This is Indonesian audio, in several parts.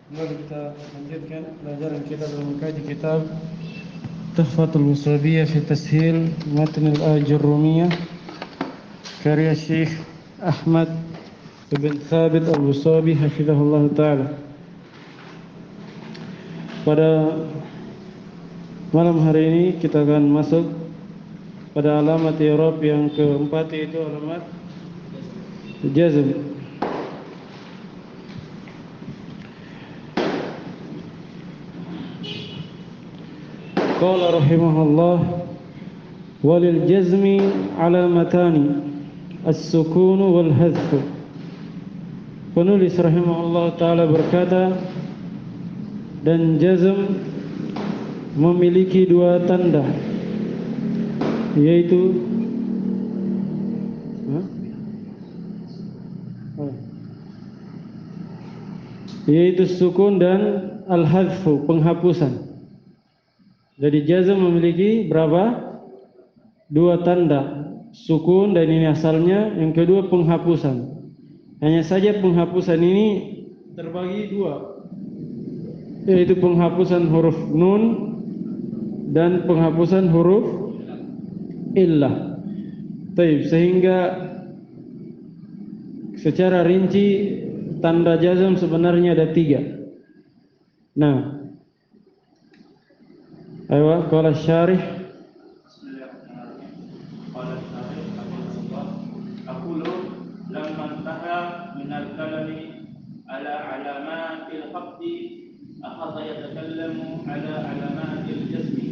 Mari kita lanjutkan pelajaran kita dalam mengkaji kitab Tuhfatul Wasabiyah fi Tashil Matn al-Ajurrumiyah karya Syekh Ahmad bin Thabit al-Wasabi hafizahullah ta'ala. Pada malam hari ini kita akan masuk pada alamat i'rab yang keempat, yaitu alamat jazm. Qala rahimahullah walil jazmi alamatani as-sukun wal hadf. Penulis rahimahullah ta'ala berkata, dan jazm memiliki dua tanda, yaitu sukun dan al-hadfu, penghapusan. Jadi jazm memiliki berapa? Dua tanda, sukun dan ini asalnya, yang kedua penghapusan. Hanya saja penghapusan ini terbagi dua, yaitu penghapusan huruf nun dan penghapusan huruf illah. Sehingga secara rinci tanda jazm sebenarnya ada tiga. Nah, ayo qala syarih. Bismillahirrahmanirrahim. Qala syarih rahimahullah, aqulu lamma intaha min al-kalami ala alamatil khafdi akhadha yatakallamu ala alamatil jazmi.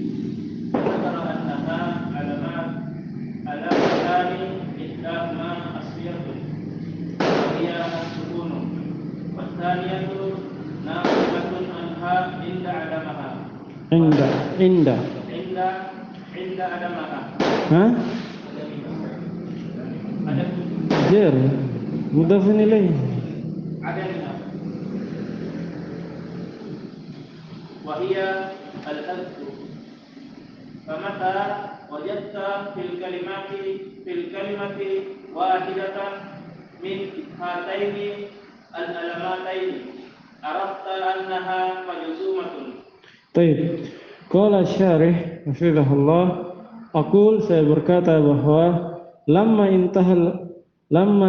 Dzakara annaha alamatani ihdahuma asliyatun wa hiya as-sukunu wa thaniyatu naqibatun anha inda alamaha. Inda adamaha. Hah? Ada Jer mudhafun ilaih. adamnya. Wahia al-hadfu. Famata wajadta fil kalimati wahidatan min hataini al-alamataini arafta annaha majzumatun. Baik. Qala syarih hafizahullah, aqul, saya berkata bahwa lamma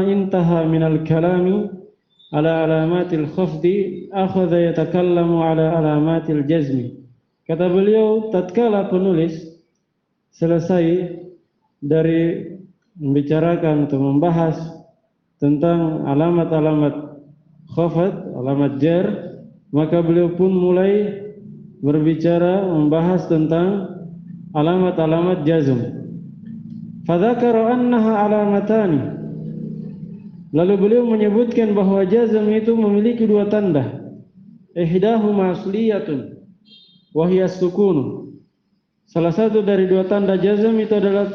intaha minal kalami ala alamatil khafdi akhadha yatakallamu ala alamatil jazmi. Kata beliau, tatkala penulis selesai dari membicarakan atau membahas tentang alamat-alamat khafad, alamat jar, maka beliau pun mulai berbicara, membahas tentang alamat-alamat jazm. Fadzakara annaha alamatani. Lalu beliau menyebutkan bahwa jazm itu memiliki dua tanda. Ihdahuma asliyatun wa hiya sukun. Salah satu dari dua tanda jazm itu adalah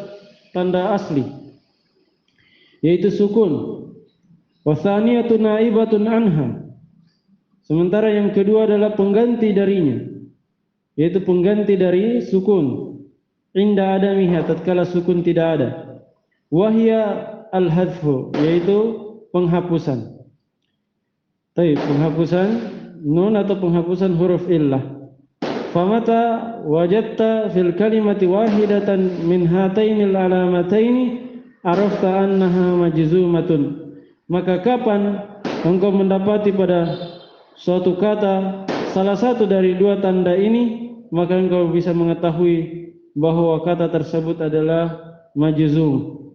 tanda asli, yaitu sukun. Wa tsaniyatu naibatun anha. Sementara yang kedua adalah pengganti darinya, yaitu pengganti dari sukun. Inda adamiha, tatkala sukun tidak ada. Wahia al-hadfu, yaitu penghapusan. Penghapusan nun atau penghapusan huruf illah. Famata wajadta fil kalimati wahidatan min hatainil alamataini arafta annaha majzumatun. Maka kapan engkau mendapati pada suatu kata salah satu dari dua tanda ini, maka engkau bisa mengetahui bahwa kata tersebut adalah majzum.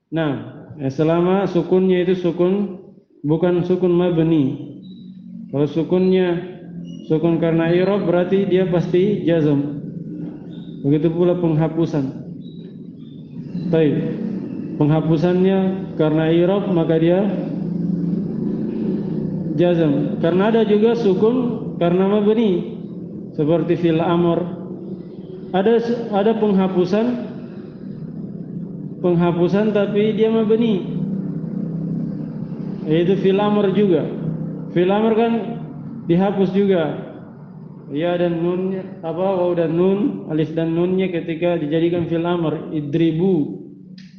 Nah, selama sukunnya itu sukun, bukan sukun mabni. Kalau sukunnya sukun karena i'rab, berarti dia pasti jazm. Begitu pula penghapusan. Penghapusannya karena i'rab, maka dia jazm. Karena ada juga sukun karena mabni, seperti fil amr. Ada penghapusan tapi dia mabni, yaitu fil amr juga. Fil amr kan dihapus juga ya dan nunnya, waw dan nun, alif dan nunnya ketika dijadikan fil amr. Idribu,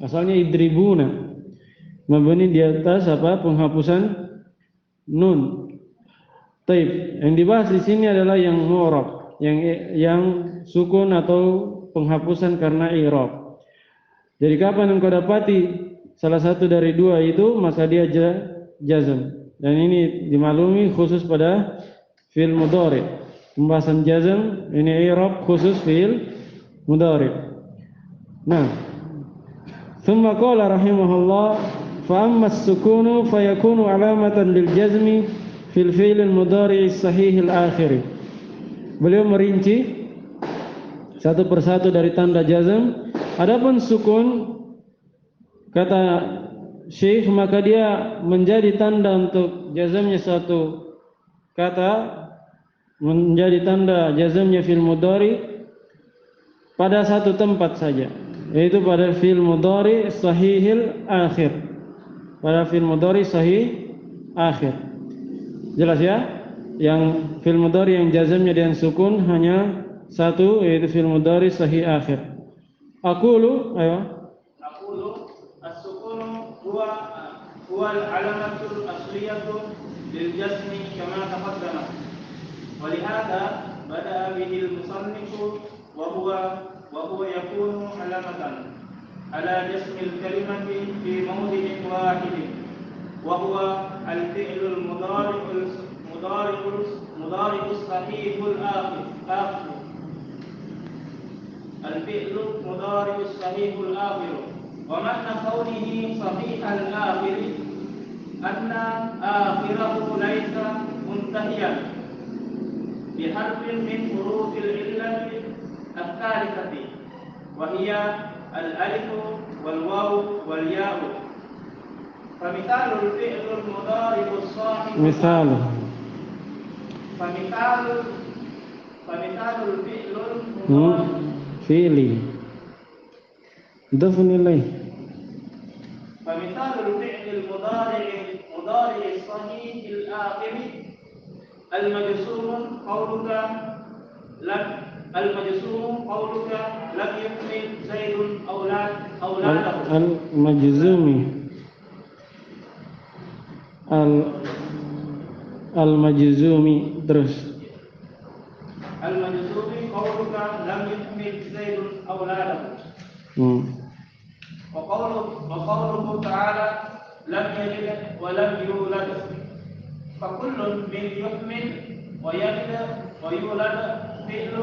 asalnya idribuna, mabni di atas penghapusan nun. Taib. Yang dibahas di sini adalah yang mu'rab, yang sukun atau penghapusan karena i'rab. Jadi kapan engkau dapati salah satu dari dua itu, maka dia jazm. Dan ini dimaklumi khusus pada fi'il mudhari. Pembahasan jazm ini i'rab khusus fi'il mudhari. Nah, thumma qala rahimahullah fa amma as-sukunu fayakunu alamatan lil jazmi fil fi'il al-mudhari sahih al-akhir. Beliau merinci satu persatu dari tanda jazm. Adapun sukun, kata Syekh, maka dia menjadi tanda untuk jazmnya suatu kata, menjadi tanda jazmnya fil mudhari pada satu tempat saja, yaitu pada fil mudhari sahihil akhir. Pada fil mudhari sahih akhir. Jelas ya? Yang fil mudhari yang jazmnya dengan sukun hanya satu, yaitu fil mudhari sahih akhir. Aqulu, ayo. Aqulu as-sukunu huwa al-alamatul asliyatu lil jazmi kama taqaddama. Wa lihada bada'a bihi al-musannifu wa huwa yakunu alamatan ala jazmi al-kalimati fi mawdi'in wahidin wa huwa al-fi'lul mudhari'us sahihul akhir. الفعل مضارع الصحيح الآخر ومعنى قوله صحيح الآخر أن آخره ليس منتهيا بحرف من حروف العلة الثالثة وهي الألف والواو والياء. فمثال الفعل المضارع الصحيح مثاله فمثال الفعل المضارع fi'li ضف nilai. فمثال الفعل المضارع الصحيح الآخر المجزوم قولك لم يكمل زيد أولاده. المجزومي terus. المجزومي قولك لم يكمل زيد أولاده. وقوله تعالى لم يلد ولم يولد. فكل من يكمل ويلد ويولد فعل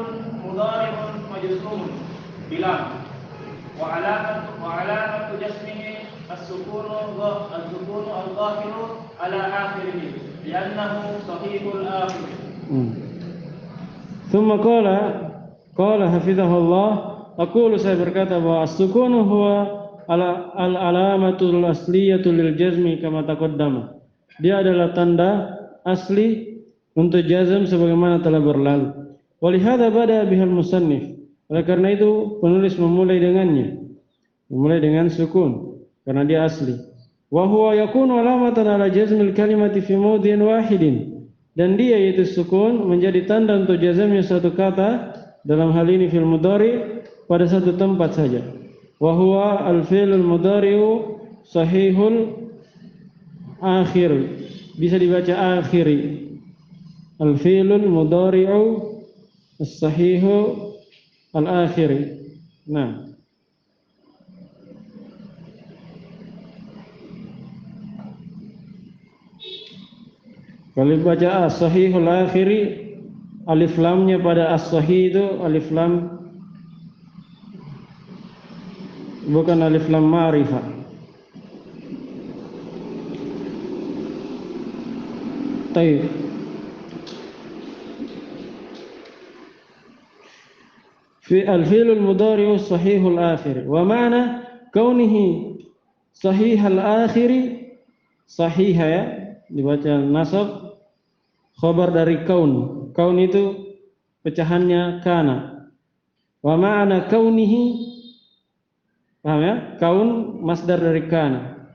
مضارع مجزوم بلام وعلامة جسمه السكون الظاهر على آخره لأنه صحيح الآخر. ثم قال hafizahullah, aqulu, saya berkata bahwa as-sukunu huwa al-alamatul asliyatu lil jazmi kama taqaddama. Dia adalah tanda asli untuk jazm sebagaimana telah berlalu. Walihada bada bihal musannif. Oleh karena itu penulis memulai dengannya. Memulai dengan sukun karena dia asli. Wa huwa yakunu alamatan ala jazmil kalimati fi mawdin wahidin. Dan dia, yaitu sukun, menjadi tanda untuk jazmnya suatu kata, dalam hal ini fil mudhari, pada satu tempat saja. Wa huwa al-fi'lul mudhari'u sahihul akhir. Bisa dibaca akhiri. Al-fi'lul mudhari'u as-sahihu al-akhiri. Nah, kalau baca as-sahihul akhiri, alif lamnya pada as-sahih itu alif lam, bukan alif lam ma'rifah. Taib. Fi al-fi'lul mudhari'u sahihul akhiri. Wa ma'na kaunihi sahihal akhiri, sahih ya, dibaca nasab, khabar dari kaun. Kaun itu pecahannya kana. Wa ma'ana kaunihi, paham ya? Kaun masdar dari kana,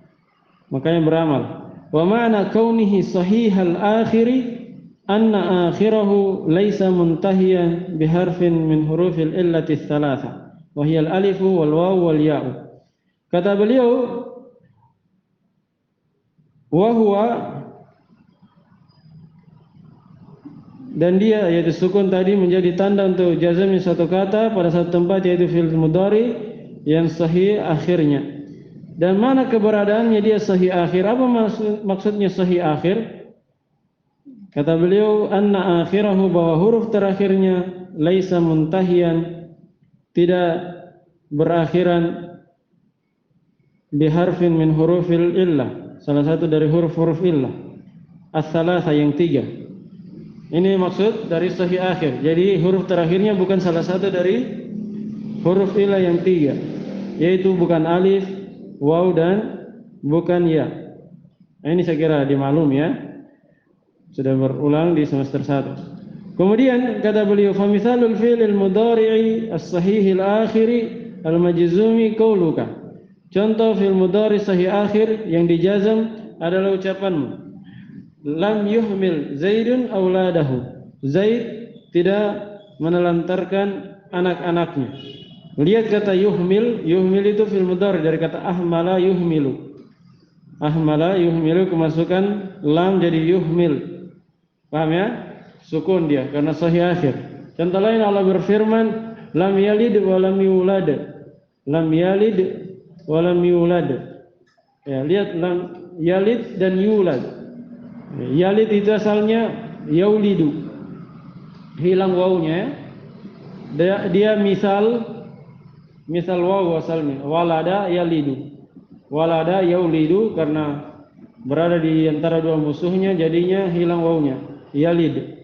makanya beramal. Wa ma'ana kaunihi sahihal akhiri anna akhirahu laysa muntahiyan biharfin min hurufil illati thalatha wa hiya al-alif wal waw wal ya'. Kata beliau, wa huwa dan dia yaitu sukun tadi menjadi tanda untuk jazmnya suatu kata pada satu tempat yaitu fi'il mudhari yang sahih akhirnya. Dan mana keberadaannya dia sahih akhir? Apa maksudnya sahih akhir? Kata beliau, anna akhirahu, bahwa huruf terakhirnya laisa muntahiyan, tidak berakhiran biharfin min hurufil illah, salah satu dari huruf-huruf illah as-salasa yang 3. Ini maksud dari sahih akhir. Jadi huruf terakhirnya bukan salah satu dari huruf illah yang 3, yaitu bukan alif, waw, dan bukan ya. Nah, ini saya kira dimaklum ya, sudah berulang di semester 1. Kemudian kata beliau, famithalul fi'lil mudhari'i as-sahihil akhiri al-majzumi qauluka. Contoh fi'il mudhari sahih akhir yang dijazam adalah ucapanmu, lam yuhmil Zaidun auladahu. Zaid tidak menelantarkan anak-anaknya. Lihat kata yuhmil. Yuhmil itu fi'il mudhari dari kata ahmala yuhmilu. Ahmala yuhmilu, kemasukan lam jadi yuhmil. Paham ya? Sukun dia karena sahih akhir. Contoh lain, Allah berfirman, lam yalid wa lam yulad. Lam yalid wa lam yulad. Ya, lihat lam yalid dan yulad. Yalid itu asalnya yaulidu, hilang wawunya. Dia misal wawu asalnya, walada yalidu, walada yaulidu, karena berada di antara dua musuhnya jadinya hilang wawunya, yalid.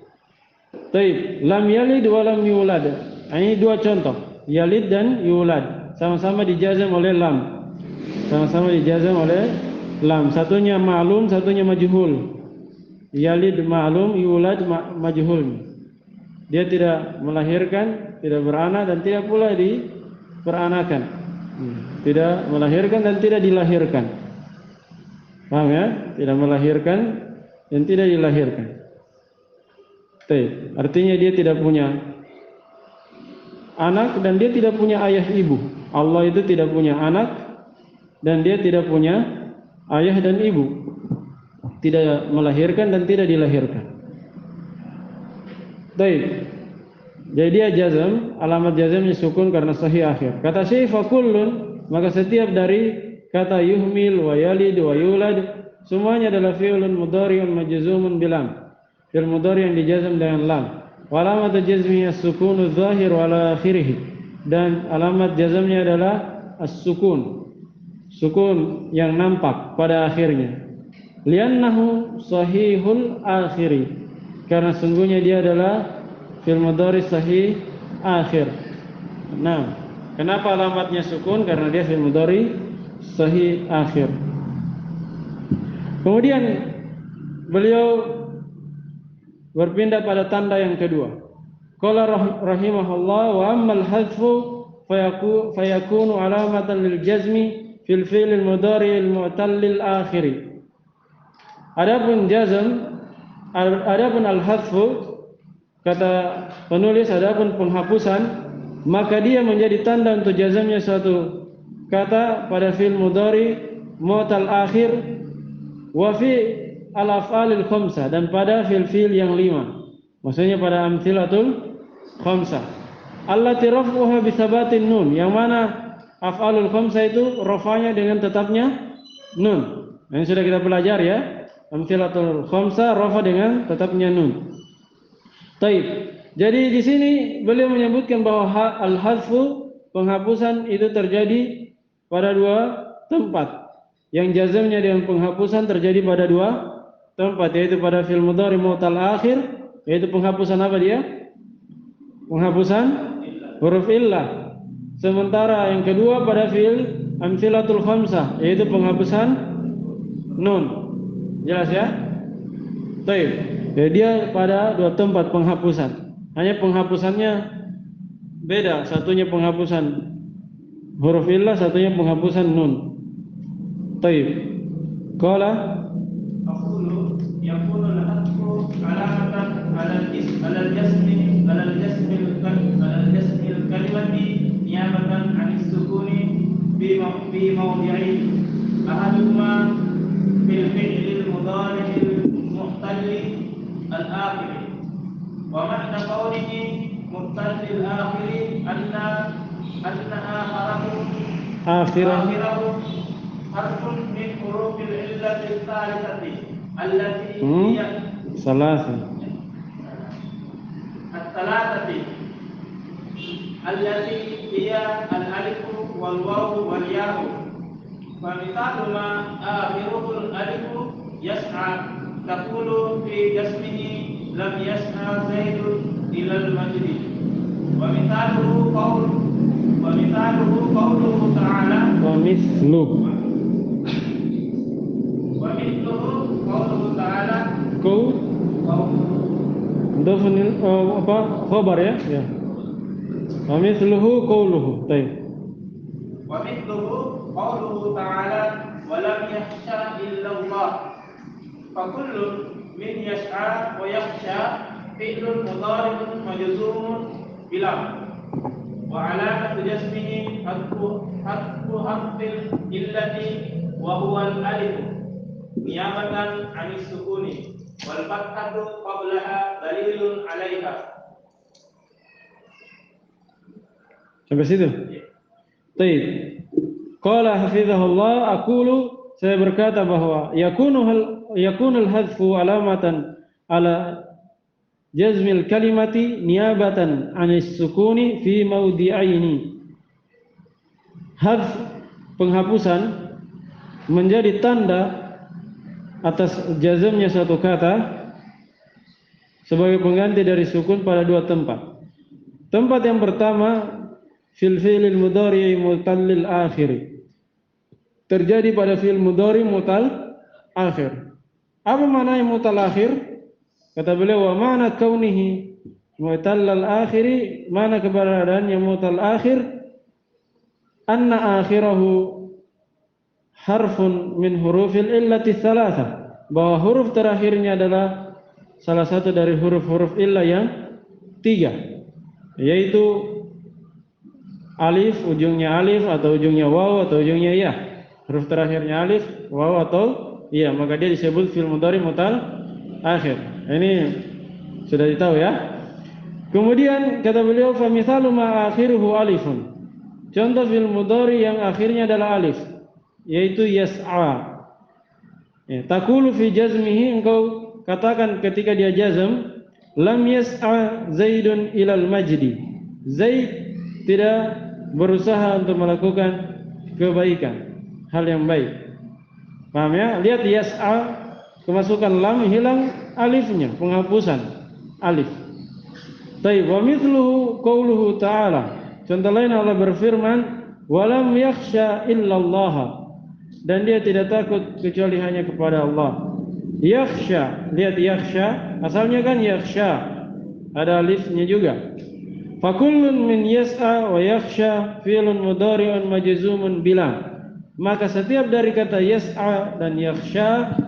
Taib, lam yalid wa lam yulad. Ini dua contoh, yalid dan yulad, sama-sama dijazam oleh lam. Sama-sama dijazam oleh lam. Satunya ma'lum, satunya majhul. Yalid ma'lum, yulad majhul. Dia tidak melahirkan, tidak beranak, dan tidak pula diperanakan. Tidak melahirkan dan tidak dilahirkan. Paham ya? Tidak melahirkan dan tidak dilahirkan. Artinya dia tidak punya anak dan dia tidak punya ayah ibu. Allah itu tidak punya anak dan dia tidak punya ayah dan ibu. Tidak melahirkan dan tidak dilahirkan. Baik. Jadi dia jazam, alamat jazamnya sukun karena sahih akhir. Kata Syekh, fakullun, maka setiap dari kata yuhmil wa yalid wa yulad semuanya adalah fi'lun mudhari'un majzumun bilam. Fi'il mudhari yang dijazam dengan lam. Wa alamat jazmihi as-sukunu dzahir ala akhirih. Dan alamat jazamnya adalah as-sukun. Sukun yang nampak pada akhirnya. Liannahu sahihul akhiri, karena sungguhnya dia adalah fi'il mudhari sahih akhir. Nah, kenapa alamatnya sukun? Karena dia fi'il mudhari sahih akhir. Kemudian beliau berpindah pada tanda yang kedua. Qala rahimahullah, wa ammal hadfu fayakunu alamatan lil jazmi fil fi'il mudhari al mu'tallil akhiri. Adapun jazm, adapun al-hadfu, kata penulis, adapun penghapusan, maka dia menjadi tanda untuk jazamnya suatu kata pada fi'il mudhari mu'tal akhir wa fi al-af'alil khamsah, dan pada fi'il yang 5. Maksudnya pada amthilatul khamsah. Allati raf'uha bi thabatin nun, yang mana af'alul khamsah itu rafanya dengan tetapnya nun. Ini sudah kita pelajari ya. Amthilatul khamsah rafa dengan tetapnya nun. Taib. Jadi di sini beliau menyebutkan bahwa al-hadfu, penghapusan itu terjadi pada dua tempat. Yang jazamnya dengan penghapusan terjadi pada dua tempat, yaitu pada fi'il mudhari mu'tal akhir, yaitu penghapusan apa dia? Penghapusan huruf illah. Sementara yang kedua pada fi'il amthilatul khamsah, yaitu penghapusan nun. Jelas ya? Baik. Jadi dia pada dua tempat penghapusan. Hanya penghapusannya beda. Satunya penghapusan huruf illah, satunya penghapusan nun. Baik. Qala aqulu yakunu al-hadfu alamatan al-jasmi al-kalimati niyabatan 'an as-sukuni fi mawdi'i ahaduhuma fil fi'l المضارع المعتل الآخر ومعنى قوله مبتل الآخر أنها آخرة حرف من حروف العلة الثالثة التي هي الثلاثة التي هي الألف والواو والياء. فمثال ما آخره الألف يسعى تقول في جسمه لم يسعى زيد إلى المجد. ومثاله قوله تعالى ومثله قوله تعالى khobar ya. Wa mithluhu qawluhu. Baik. Wa mithluhu qawluhu ta'ala wa lam yakhsha illa Allah. Fa kullu min yas'a wa yakhsha fi'lun mudhari'un majzumun bilam. Wa 'alamatu jazmihi hadfu harfil illati wa huwa al-alif niyabatan 'anis sukuni wal fathatu qablaha dalilun 'alaiha. Sampai situ. Baik. Qala hafizahullah, aqulu, saya berkata bahwa yakunul hadfu alamatan ala jazmil kalimati niyabatan anis sukuni fi mawdi'aini. Hadf, penghapusan, menjadi tanda atas jazmnya satu kata sebagai pengganti dari sukun pada dua tempat. Tempat yang pertama fil fi'lil mudhari mutallil akhir, terjadi pada fi'il mudhari mutal akhir. Apa makna mutal akhir? Kata beliau, wa ma'na kaunihi mutallal akhiri, mana keberadaannya mutal akhir, anna akhirahu harfun min hurufil illati thalatha, bahwa huruf terakhirnya adalah salah satu dari huruf-huruf illah yang tiga, yaitu alif, ujungnya alif atau ujungnya waw atau ujungnya ya. Huruf terakhirnya alif, waw atau ya, maka dia disebut fi'il mudhari mutal akhir. Ini sudah ditahu ya. Kemudian kata beliau, fa mithalu ma akhiruhu alifun, contoh fi'il mudhari yang akhirnya adalah alif, yaitu yas'a. Ya, taqulu fi jazmihi, engkau katakan ketika dia jazm, lam yas'a zaidun ilal majdi, Zaid tidak berusaha untuk melakukan kebaikan, hal yang baik. Paham ya? Lihat yas'a, kemasukan lam, hilang alifnya, penghapusan alif. Baik, wa mithluhu qauluhu ta'ala, contoh lain Allah berfirman, wa lam yakhsha illallah, dan dia tidak takut kecuali hanya kepada Allah. Yakhsha, lihat yakhsha, asalnya kan yakhsha, ada alifnya juga. Fakullun min yas'a wa yakhsha fi'lun mudhari'un majzumun bilam, maka setiap dari kata yas'a dan yakhsha,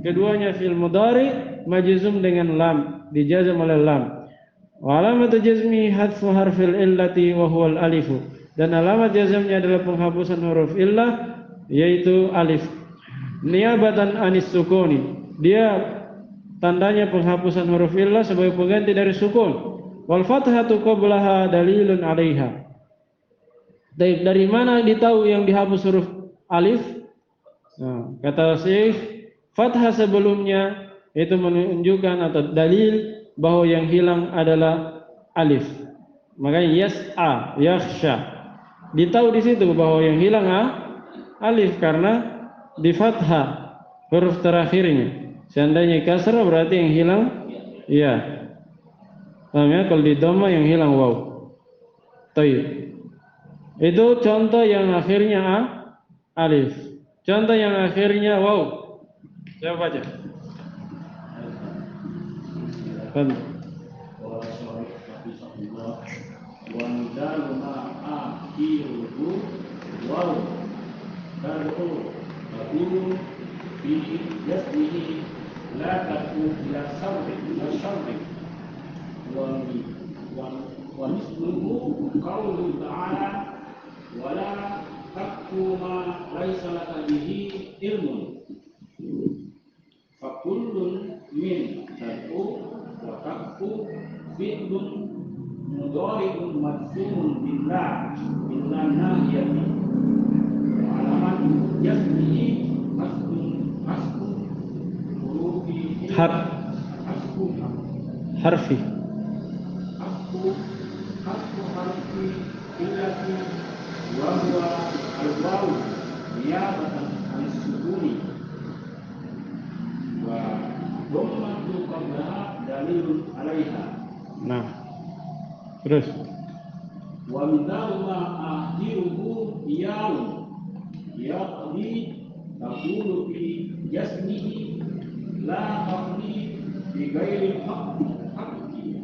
keduanya fi'il mudhari majzum dengan lam, dijazm oleh lam. Wa alamatu jazmi hadfu harfil illati wa huwal alifu, dan alamat jazmnya adalah penghapusan huruf illah, yaitu alif. Niyabatan anis sukuni, dia tandanya penghapusan huruf illah sebagai pengganti dari sukun. Wal fathatu qablaha dalilun 'alaiha. Dari mana ditahu yang dihapus huruf alif? Nah, kata Syekh, fathah sebelumnya itu menunjukkan atau dalil bahwa yang hilang adalah alif. Makanya yas'a, yakhsha, ditahu di situ bahwa yang hilang alif karena di fathah huruf terakhirnya. Seandainya kasrah berarti yang hilang ya. Paham ya? Kalau di dhamma yang hilang waw. Tayyib. Itu contoh yang akhirnya alif. Contoh yang akhirnya waw. Siapa baca? Kan. Wa midalu ma akhiruhu waw. Tahu aqulu fi jasmihi la taqu ila sawri wa misluhu qawlu ta'ala wa la taqu ma laysa laka bihi ilmun fa kullun min taqu wa taqu fi'lun mudhari'un majzumun billah nahiyati alamat jazmihi hasbun hurufi harfi hasbu harfi illati wa huwa al-wawu niyabatan an-sukuni wa dhammatu qablaha dalilun 'alaiha. Nah, terus Wa mithalu ma akhiruhu ya'un yaqdi taqulu fi jasmihi la taqdi bi ghairi haqqi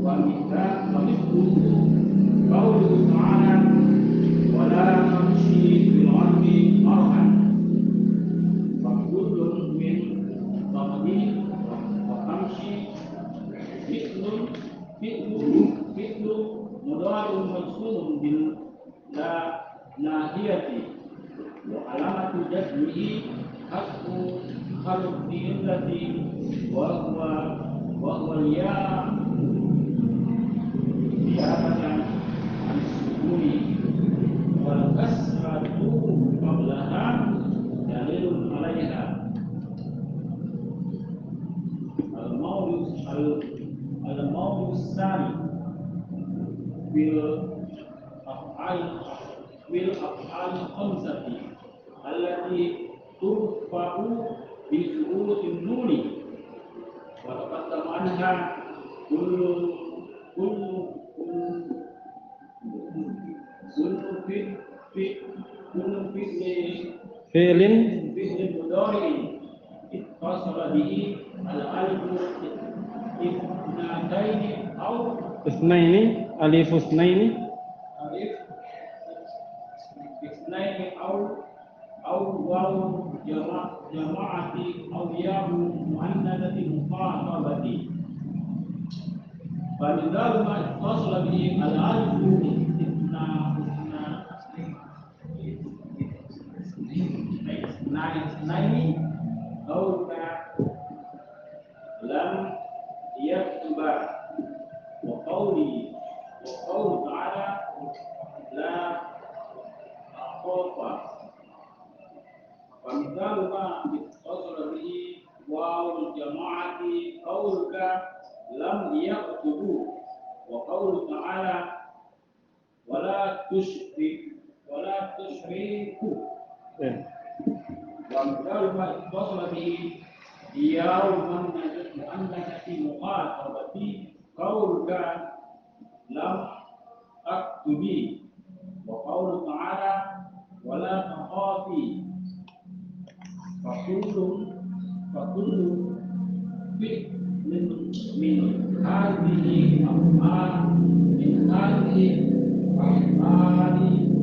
wa mithluhu qawluhu ta'ala wa la tamshi fil ardi marhan fa kullun min taqdi wa tamshi fi'lu mudhari'un majzumun bil nahiyati wa alamatu jazmihi hasbu harfi illati wa huwa ya niyabatan an-sukuni wal kasratu qablaha dalilun 'alaiha. Al-mawdu as-sani bil af'al khamsati allati turfa'u bi thubutin nuni wa taqaddama anha kullu fi'lin mudhari'in ittasala bihi al-alif Isnaini alif isnaini au waw jama'ati au yahu muannadati muqatabati falidhalu ma ittasala bihi al-alif isnaini au ka lam yaktuba wa qawlu ta'ala la akhafa wa mithalu ma ittasala bihi wawul jama'ati qawluka lam yaktubu wa qawlu ta'ala wala tushriku wa mithalu ma ittasala bihi yawman mu'annasati muqatabati qawluka lam aktubi wa qawlu ta'ala wala takhafi fakullu min hadhihi af'ali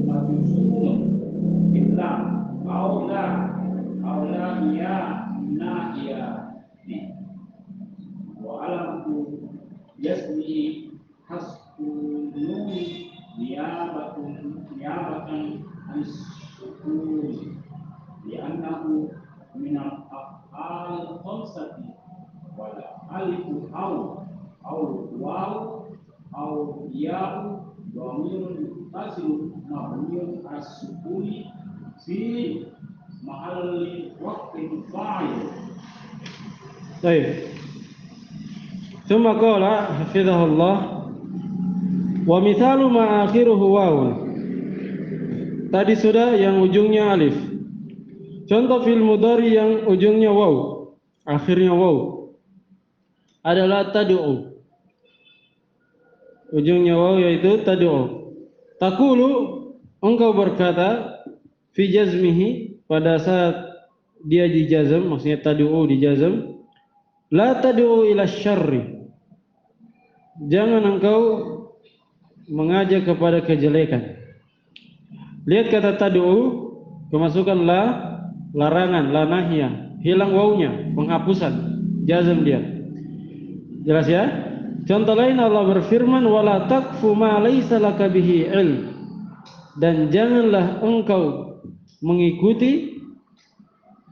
mabsumun illa aula ya nahiyati wa alamatu yasmi hasbun nuni niyabatan an-sukuni li'annahu min al-af'al khamsati wal alifu aw waw aw ya'u dhamirun muttasil mabniun as-sukuni fi mahalli waqtin fa'il. Baik. Tsumma qala hafizahullah wa mithalu ma akhiruhu wawun. Tadi sudah yang ujungnya alif. Contoh fi'il mudhari yang ujungnya waw, akhirnya waw adalah tad'u. Ujungnya waw yaitu tad'u. Taqulu, engkau berkata fi jazmihi, pada saat dia dijazm, maksudnya tad'u dijazm, la tad'u ila syarri, jangan engkau mengajak kepada kejelekan. Lihat kata tad'u, kemasukan la, larangan, la nahiyah, hilang wawnya, penghapusan, jazm dia. Jelas ya? Contoh lain Allah berfirman, wala taqfu ma laysa laka bihi ilm, dan janganlah engkau mengikuti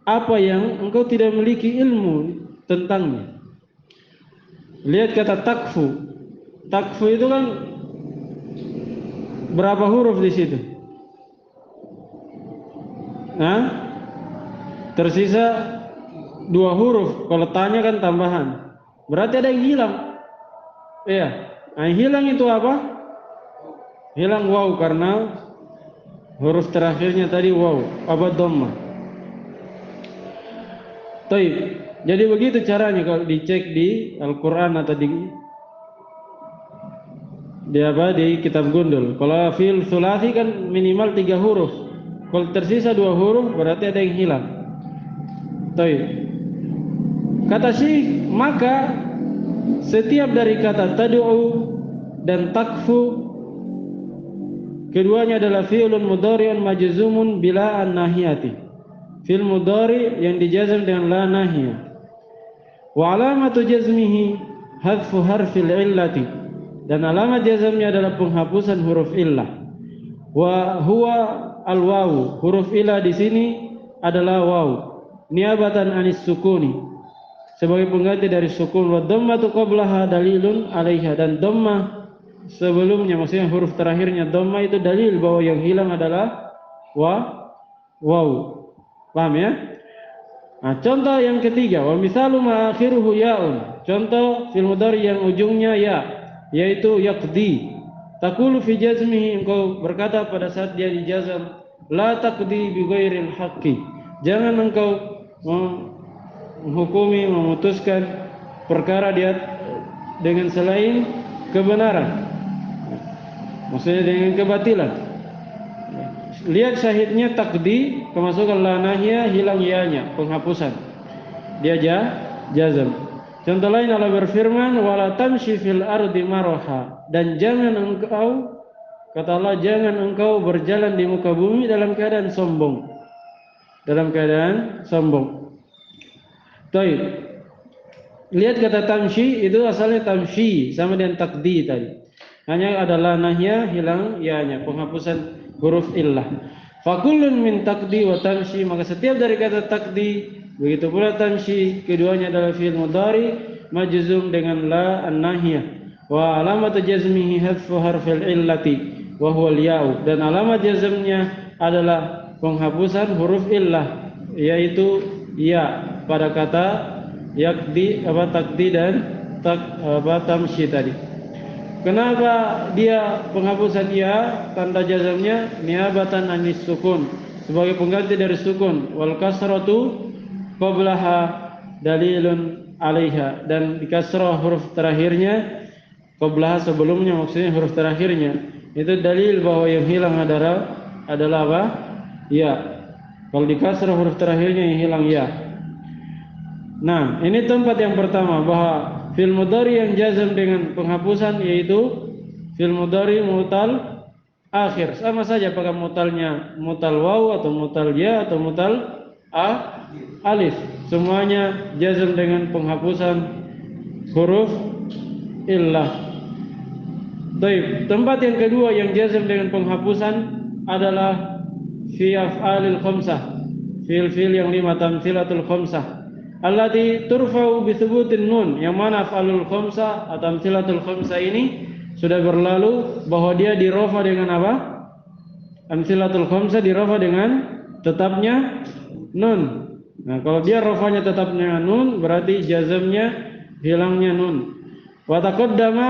apa yang engkau tidak memiliki ilmu tentangnya. Lihat kata takfu. Takfu itu kan berapa huruf di situ? Nah, tersisa 2 huruf. Kalau tanya kan tambahan. Berarti ada yang hilang. Iya. Nah, yang hilang itu apa? Hilang waw karena huruf terakhirnya tadi waw, apa dhammah. Taib. Jadi begitu caranya kalau dicek di Al-Qur'an atau di kitab gundul. Kalau fi'il tsulats kan minimal 3 huruf. Kalau tersisa 2 huruf berarti ada yang hilang. Taib. Kata Syekh, maka setiap dari kata tad'u dan takfu keduanya adalah fi'lun mudhari'un majzumun bila an-nahiyati. Fi'il mudhari yang dijazam dengan la nahiyah. Wa alamatu jazmihi hadfu harfil illati. Dan alamat jazamnya adalah penghapusan huruf illah. Wa huwa al-wawu. Huruf illah di sini adalah waw. Niabatan anis sukuni. Sebagai pengganti dari sukun. Wa dhammatu qablaha dalilun 'alaiha, dan dhammah sebelumnya, maksudnya huruf terakhirnya dhammah itu dalil bahwa yang hilang adalah waw. Paham ya? Nah, contoh yang ketiga, wa misalu ma akhiruhu ya'un. Contoh fi'il mudhari yang ujungnya ya, yaitu yaqdi. Taqulu fi jazmihi, engkau berkata pada saat dia dijazam, la taqdi bi ghairil haqqi. Jangan engkau menghukumi, memutuskan perkara dia dengan selain kebenaran. Maksudnya dengan kebatilan. Lihat syahidnya takdi, kemasukan la nahiyah, hilang ya-nya, penghapusan. Dia jazam. Contoh lain Allah berfirman, wala tamshi fil ardi maraha, dan jangan engkau, kata Allah, jangan engkau berjalan di muka bumi dalam keadaan sombong. Dalam keadaan sombong. Baik. Lihat kata tamshi itu asalnya tamshi sama dengan takdi tadi. Hanya adalah nahya, hilang ya-nya, penghapusan huruf illah. Fakullun min takdi wa tamshi, maka setiap dari kata takdi begitu pula tamshi, keduanya adalah fi'il mudhari majzum dengan la an-nahiyah. Wa alamat jazmihi hadfu harfil illati wa huwa al-ya'u, dan alamat jazmnya adalah penghapusan huruf illah, yaitu ya pada kata yakdi, takdi dan tamshi tadi. Kenapa dia penghapusan ya, tanda jazamnya niabatan anis sukun, sebagai pengganti dari sukun. Wal kasratu qablaha dalilun 'alaiha, dan di kasrah huruf terakhirnya, qablaha sebelumnya, maksudnya huruf terakhirnya itu dalil bahwa yang hilang adalah apa? Ya. Kalau di kasrah huruf terakhirnya yang hilang ya. Nah, ini tempat yang pertama bahwa fi'il mudhari yang jazam dengan penghapusan yaitu fi'il mudhari mutal akhir. Sama saja apakah mutalnya mutal waw atau mutal ya atau mutal alif. Semuanya jazam dengan penghapusan huruf illah. Baik, tempat yang kedua yang jazam dengan penghapusan adalah fi af'alil khamsah. Fi'il yang 5, tamtsilatul khamsah. Allati turfa'u bi thubutin nun, yang mana af'alul khamsah atau amtsilatul khamsah ini sudah berlalu bahwa dia dirofa dengan apa? Amtsilatul khamsah dirofa dengan tetapnya nun. Nah, kalau dia rofanya tetapnya nun, berarti jazamnya hilangnya nun. Wa taqaddama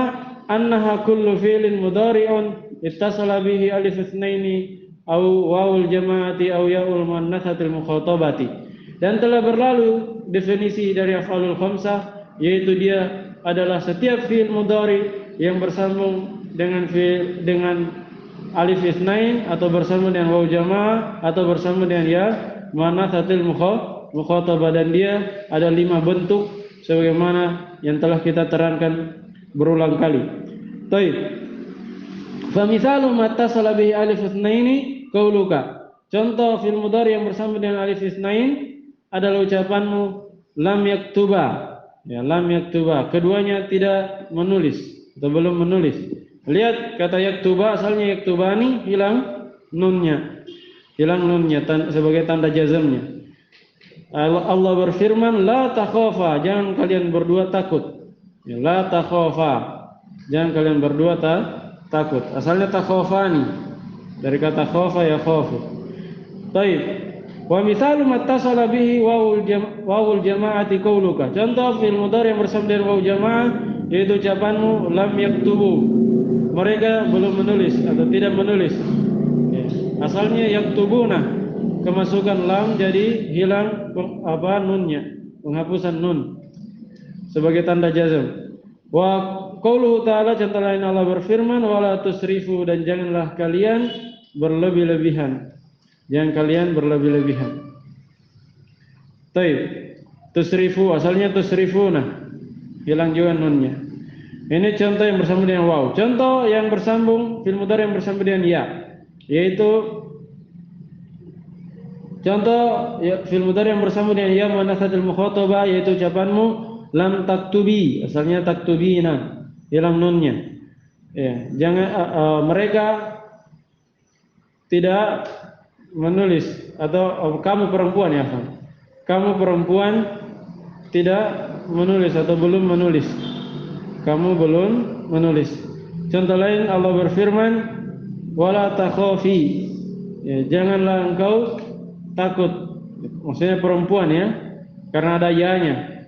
annaha kullu fi'lin mudhari'un ittasala bihi alif itsnaini aw wawul jama'ati aw ya'ul muannatsatil mukhatabati. Dan telah berlalu definisi dari af'alul khamsah, yaitu dia adalah setiap fi'il mudhari yang bersambung dengan alif itsnain atau bersambung dengan waw jamaah atau bersambung dengan ya muannatsatil mukhatabah, dan dia ada 5 bentuk sebagaimana yang telah kita terangkan berulang kali. Baik. Fa mithalu ma tasala bihi alif itsnaini qauluka. Contoh fi'il mudhari yang bersambung dengan alif itsnain adalah ucapanmu lam yaktuba. Ya, lam yaktuba. Keduanya tidak menulis atau belum menulis. Lihat kata yaktuba, asalnya yaktubani, hilang nunnya. Hilang nunnya sebagai tanda jazamnya. Allah berfirman, la takhafa, jangan kalian berdua takut. Ya, la takhafa. Jangan kalian berdua takut. Asalnya takhafani. Dari kata khafa ya khafu. Baik. Wa mithalu mattasala bihi wawul jama'ati qauluka. Contoh fi'il mudhari yang bersama dengan wawu jamaah yaitu ucapanmu lam yaktubu. Mereka belum menulis atau tidak menulis. Ya. Asalnya yaktubuna. Kemasukan lam jadi hilang nunnya, penghapusan nun sebagai tanda jazm. Wa qauluhu ta'ala, contoh lain Allah berfirman wala tusrifu, dan janganlah kalian berlebih-lebihan. Jangan kalian berlebih-lebihan. Taib. Tusrifu asalnya tusrifuna. Hilang juga nunnya. Ini contoh yang bersambung dengan waw. Contoh yang bersambung fi'il mudhari yang bersambung dengan ya, yaitu contoh ya, fi'il mudhari yang bersambung dengan ya muannatsatul mukhatabah, yaitu ucapanmu lam taktubi, asalnya taktubina, hilang nunnya. Ya, jangan mereka tidak menulis, atau kamu perempuan ya, kamu perempuan tidak menulis atau belum menulis. Kamu belum menulis. Contoh lain Allah berfirman wala takhafi. Ya, janganlah engkau takut. Maksudnya perempuan ya, karena ada ya-nya.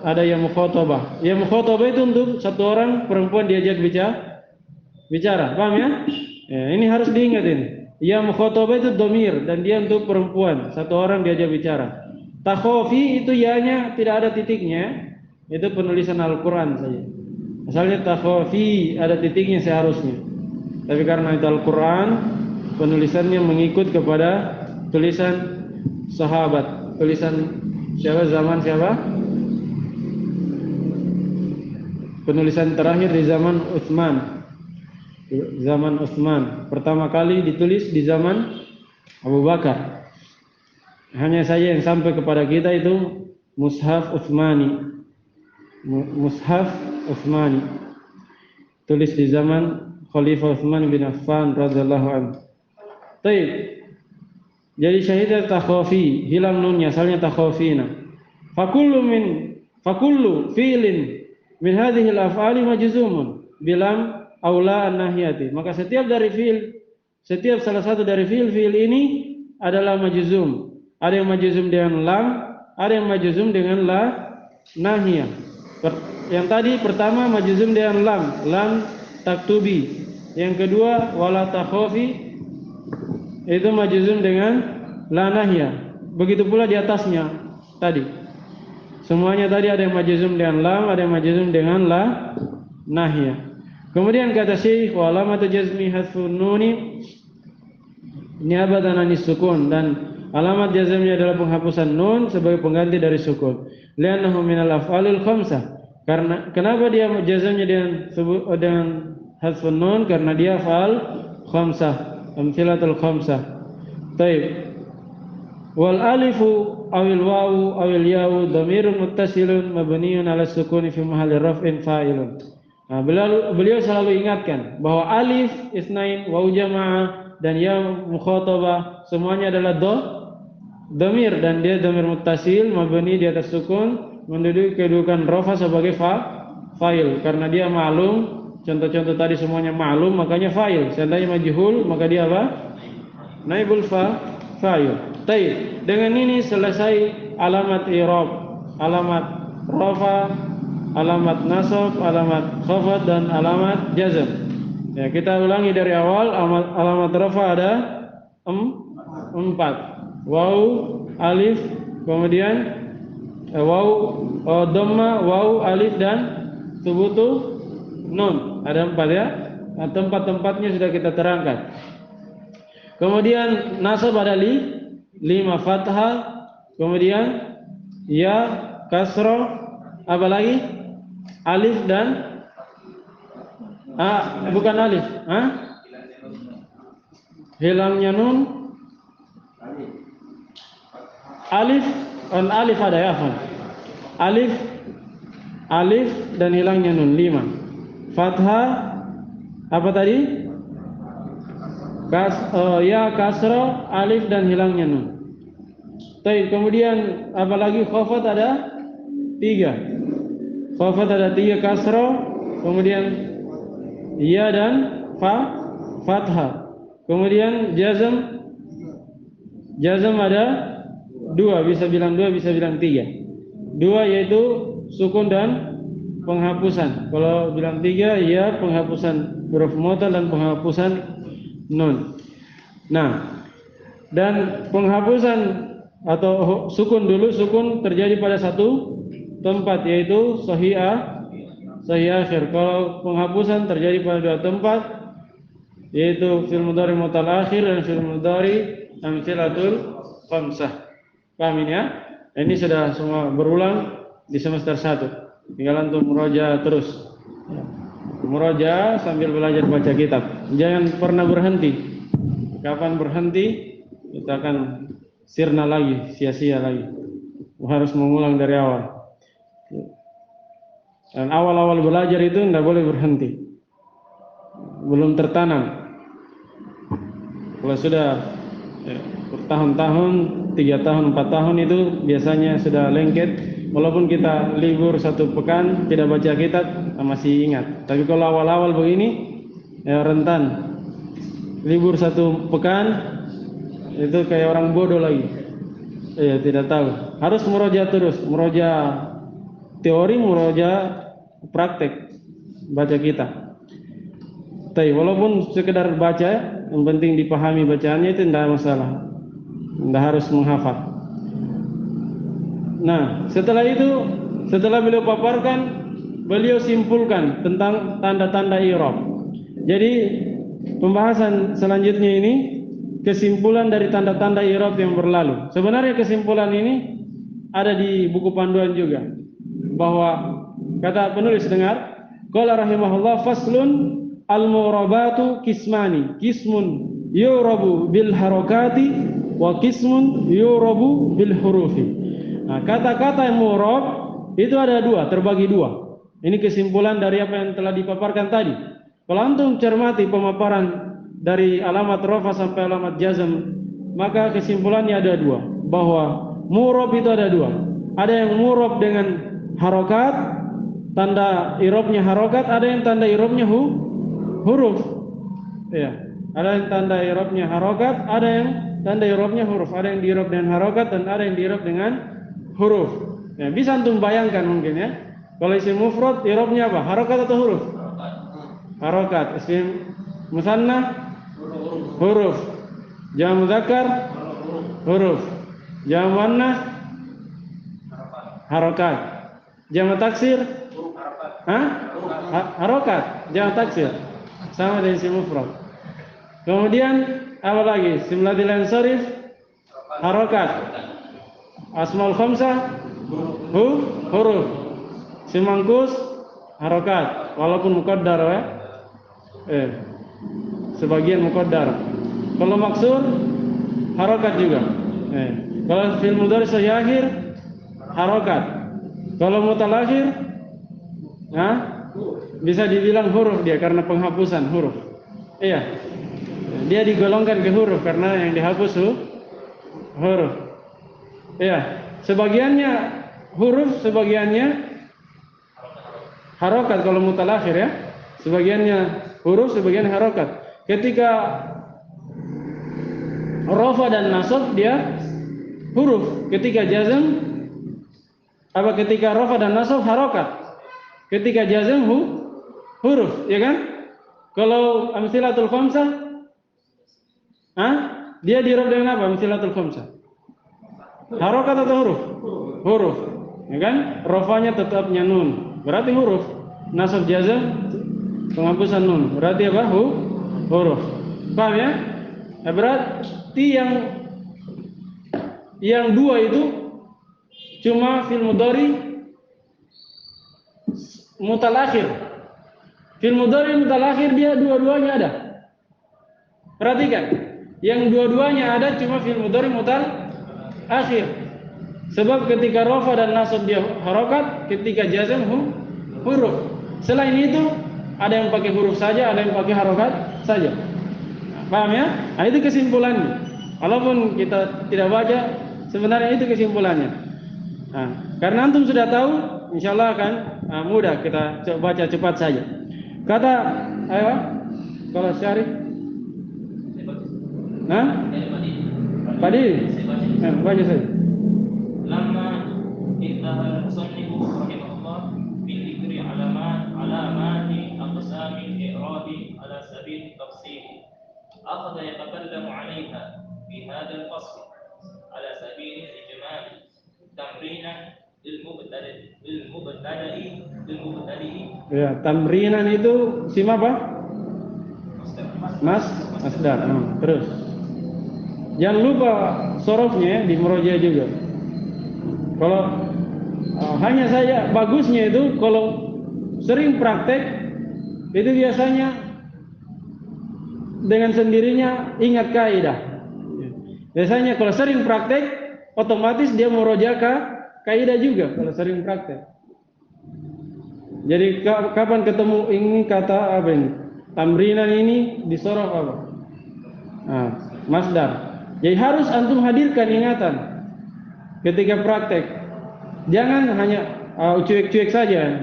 Ada yang mukhatabah. Yang mukhatabah itu untuk satu orang perempuan diajak bicara. Paham ya? Ya, ini harus diingat ini. Yang mukhatabah itu dhamir dan dia untuk perempuan, satu orang diajak bicara. Takhafi itu ya-nya tidak ada titiknya. Itu penulisan Al-Qur'an saja. Asalnya takhafi ada titiknya seharusnya. Tapi karena itu Al-Qur'an, penulisannya mengikut kepada tulisan sahabat. Tulisan siapa, zaman siapa? Penulisan terakhir di zaman Utsman. Zaman Utsman. Pertama kali ditulis di zaman Abu Bakar. Hanya saja yang sampai kepada kita itu Mushaf Utsmani. Mushaf Utsmani. Tulis di zaman Khalifah Utsman bin Affan radhiyallahu anhu. Baik. Jadi syahidat takhafi, hilang nunnya, asalnya takhafina. Fakullu fi'lin min hadhihi al-af'ali majzumun bilam aula an-nahiyati. Maka setiap salah satu dari fi'il ini adalah majzum. Ada yang majzum dengan lam, ada yang majzum dengan la nahiyah. Yang tadi pertama majzum dengan lam taktubi. Yang kedua wala takhafi itu majzum dengan la nahiyah. Begitu pula di atasnya tadi. Semuanya tadi ada yang majzum dengan lam, ada yang majzum dengan la nahiyah. Kemudian kata Syekh wa alamatu jazmi hadfun nuni niabatan anis sukun, dan alamat jazmnya adalah penghapusan nun sebagai pengganti dari sukun. Li'annahu minal af'alil khamsah. Karena kenapa dia jazmnya dengan hadfun nun? Karena dia fa'al khamsah, amtsilatul khamsah. Baik. Wal alifu awil wawu awil ya'u dhamirun muttasilun mabniun 'ala sukuni fi mahalli raf'in fa'ilun. Nah, beliau selalu ingatkan bahwa alif isnain, wawu jamaah dan ya mukhatabah semuanya adalah dhamir, dan dia dhamir muttasil mabni di atas sukun, menduduki kedudukan rafa sebagai fa'il karena dia ma'lum. Contoh-contoh tadi semuanya ma'lum, makanya fa'il. Seandainya majhul maka dia apa? Naibul fa'il. Baik, dengan ini selesai alamat i'rab, alamat rafa, alamat nasab, alamat khafad, dan alamat jazm. Ya, kita ulangi dari awal. Alamat rafa ada 4. Waw, alif, kemudian waw, dhamma, waw, alif, dan thubutu nun. Ada 4 ya. Nah, tempat-tempatnya sudah kita terangkan. Kemudian nasab ada 5 fathah, kemudian ya, kasrah, apa lagi? Alif dan bukan alif, hilangnya nun. Alif ada ya, alif dan hilangnya nun 5. Fathah apa tadi? Ya, kasrah, alif dan hilangnya nun. Baik, kemudian apa lagi? Khafat ada 3. Khafat ada 3 kasroh, kemudian ya dan fathah. Kemudian jazm ada 2, bisa bilang 2, bisa bilang 3. 2 yaitu sukun dan penghapusan. Kalau bilang 3 ya penghapusan huruf mu'tal dan penghapusan nun. Nah, dan penghapusan atau sukun dulu, sukun terjadi pada satu tempat yaitu sahih akhir. Kalau penghapusan terjadi pada 2 tempat yaitu fil mudhari mu'tal akhir dan fil mudhari amtsilatul khamsah. Paham ini ya? Ini sudah semua berulang di semester 1. Tinggal antum murojaah terus. Murojaah sambil belajar baca kitab. Jangan pernah berhenti. Kapan berhenti, kita akan sirna lagi, sia-sia lagi. Harus mengulang dari awal. Dan awal-awal belajar itu tidak boleh berhenti. Belum tertanam. Kalau sudah bertahun-tahun, 3 tahun, 4 tahun itu biasanya sudah lengket. Walaupun kita libur 1 pekan tidak baca kitab, masih ingat. Tapi kalau awal-awal begini ya rentan. Libur 1 pekan itu kayak orang bodoh lagi. Ya tidak tahu. Harus murojaah terus, murojaah teori, murojaah praktek baca kitab. Tapi walaupun sekedar baca, yang penting dipahami bacaannya itu tidak masalah. Tidak harus menghafal. Nah, setelah itu, setelah beliau paparkan, beliau simpulkan tentang tanda-tanda i'rab. Jadi pembahasan selanjutnya ini kesimpulan dari tanda-tanda i'rab yang berlalu. Sebenarnya kesimpulan ini ada di buku panduan juga, bahwa kata penulis, dengar, qala rahimahullah, faslun al-mu'rabatu kismani, kismun yu'rabu bil harakati wa kismun yu'rabu bil hurufi. Nah, kata-kata yang mu'rab itu ada 2, terbagi 2. Ini kesimpulan dari apa yang telah dipaparkan tadi. Kalau antum cermati pemaparan dari alamat rafa sampai alamat jazm, maka kesimpulannya ada 2, bahwa mu'rab itu ada 2. Ada yang mu'rab dengan harokat, tanda i'rabnya harokat, ada yang tanda i'rabnya huruf. Ya, ada yang tanda i'rabnya harokat, ada yang tanda i'rabnya huruf. Ada yang di-i'rab dengan harokat dan ada yang di-i'rab dengan huruf. Ya, bisa antum bayangkan mungkin ya. Kalau isim mufrad i'rabnya apa? Harokat atau huruf? Harokat. Isim musanna huruf. Jam' muzakkar huruf. Jam' muannas harokat. Jam' taksir harokat. Jam' taksir sama dengan isim mufrad. Kemudian apa lagi? Simlatil ansarif harokat. Asmaul khamsah huruf. Simangkus harokat, walaupun muqaddar ya. Sebagian muqaddar. Kalau maksur harokat juga. Kalau fil mudhari sahih akhir harokat. Kalau mu'tal akhir bisa dibilang huruf dia karena penghapusan huruf. Iya. Dia digolongkan ke huruf karena yang dihapus huruf. Iya. Sebagiannya huruf, sebagiannya harokat kalau mu'tal akhir ya. Sebagiannya huruf, sebagian harokat. Ketika rafa dan nasab dia huruf. Ketika jazm ketika rafa dan nasab harokat. Ketika jazm huruf, ya kan? Kalau amtsilatul khamsah dia di-i'rab dengan apa amtsilatul khamsah? Harokat atau huruf? Huruf. Ya kan? Rafanya tetapnya nun. Berarti huruf. Nasab jazm penghapusan nun. Berarti apa? Huruf. Paham ya? Berarti yang 2 itu cuma fil mudhari mu'tal akhir. Fil mudhari mu'tal akhir dia dua-duanya ada. Perhatikan. Yang dua-duanya ada cuma fil mudhari mu'tal akhir. Sebab ketika rafa dan nasab dia harokat, ketika jazm huruf. Selain itu ada yang pakai huruf saja, ada yang pakai harokat saja. Paham ya? Nah, itu kesimpulannya. Walaupun kita tidak baca, sebenarnya itu kesimpulannya. Nah, karena antum sudah tahu, insyaallah akan mudah, kita coba baca cepat saja. Kata, ayo, kalau syarih, Padi, baca saja. Lama intahal musannifu rahimahullah min dzikri alamati aqsamil i'rabi ala sabil tafsir akhadha yatakallamu 'alayha fi hadha al-fasl ala sabil al-ijmal tamrinan lil-mubtada'i. Ya, tamrinan itu sim apa? Masdar. Terus. Jangan lupa sorofnya di murojaah juga. Kalau hanya saya bagusnya itu kalau sering praktek itu biasanya dengan sendirinya ingat kaidah. Biasanya kalau sering praktek otomatis dia murojaah ke kaidah juga kalau sering praktek. Jadi kapan ketemu ini kata apa ini? Tamrinan ini disorof apa? Masdar. Jadi harus antum hadirkan ingatan ketika praktek. Jangan hanya cuek-cuek saja.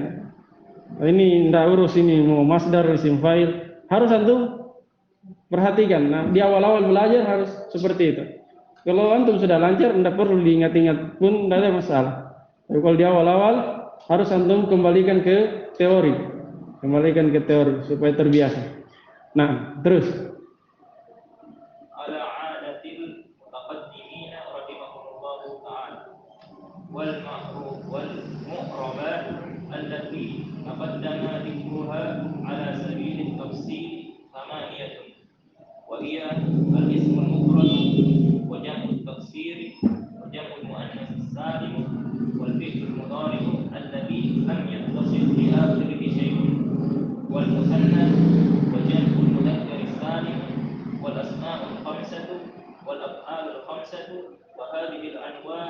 Ini ndak urus ini mau masdar isim fa'il. Harus antum perhatikan. Nah, di awal-awal belajar harus seperti itu. Kalau antum sudah lancar, ndak perlu diingat-ingat pun ndak ada masalah. Tapi kalau di awal-awal harus antum kembalikan ke teori. Kembalikan ke teori supaya terbiasa. Nah, terus والمعربات التي تقدم ذكرها على سبيل التفصيل 8 وهي الاسم المفرد وجمع التقصير وجمع المؤنث السالم والفعل المضارع الذي لم يتصل بآخره شيء والمثنى وجمع المذكر السالم والأسماء الخمسة والأفعال الخمسة وهذه الأنواع